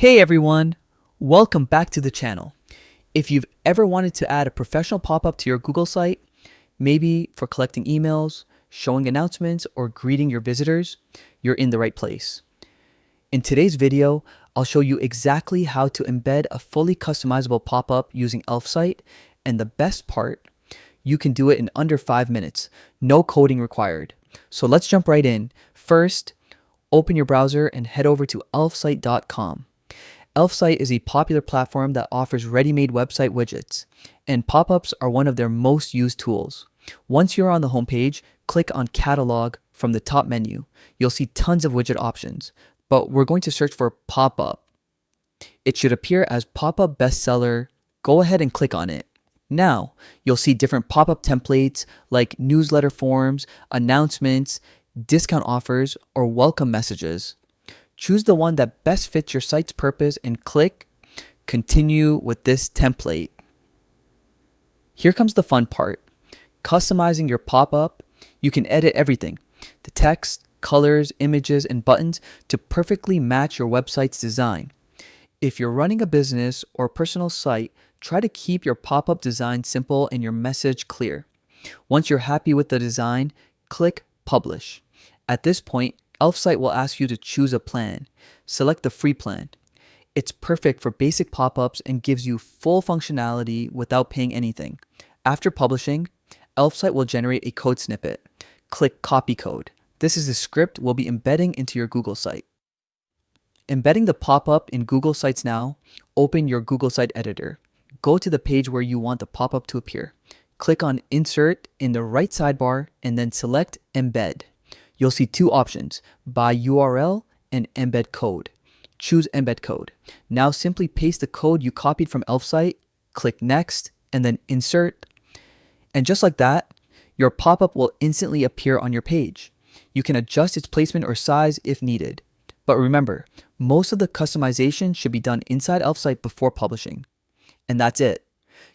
Hey everyone, welcome back to the channel. If you've ever wanted to add a professional pop-up to your Google site, maybe for collecting emails, showing announcements, or greeting your visitors, you're in the right place. In today's video, I'll show you exactly how to embed a fully customizable pop-up using Elfsight, and the best part, you can do it in under 5 minutes, no coding required. So let's jump right in. First, open your browser and head over to elfsight.com. Elfsight is a popular platform that offers ready-made website widgets, and pop-ups are one of their most used tools. Once you're on the homepage, click on Catalog from the top menu. You'll see tons of widget options, but we're going to search for pop-up. It should appear as pop-up bestseller. Go ahead and click on it. Now, you'll see different pop-up templates like newsletter forms, announcements, discount offers, or welcome messages. Choose the one that best fits your site's purpose and click Continue with this template. Here comes the fun part. Customizing your pop-up. You can edit everything, the text, colors, images, and buttons to perfectly match your website's design. If you're running a business or personal site, try to keep your pop-up design simple and your message clear. Once you're happy with the design, click Publish. At this point, Elfsight will ask you to choose a plan. Select the free plan. It's perfect for basic pop-ups and gives you full functionality without paying anything. After publishing, Elfsight will generate a code snippet. Click Copy Code. This is the script we'll be embedding into your Google site. Embedding the pop-up in Google Sites now, open your Google Site Editor. Go to the page where you want the pop-up to appear. Click on Insert in the right sidebar and then select Embed. You'll see two options, by URL and embed code. Choose embed code. Now simply paste the code you copied from Elfsight, click next, and then insert. And just like that, your pop-up will instantly appear on your page. You can adjust its placement or size if needed. But remember, most of the customization should be done inside Elfsight before publishing. And that's it.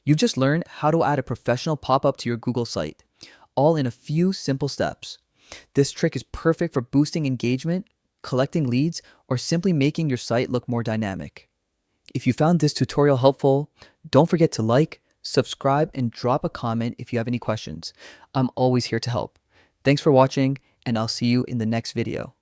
You've just learned how to add a professional pop-up to your Google site, all in a few simple steps. This trick is perfect for boosting engagement, collecting leads, or simply making your site look more dynamic. If you found this tutorial helpful, don't forget to like, subscribe, and drop a comment if you have any questions. I'm always here to help. Thanks for watching, and I'll see you in the next video.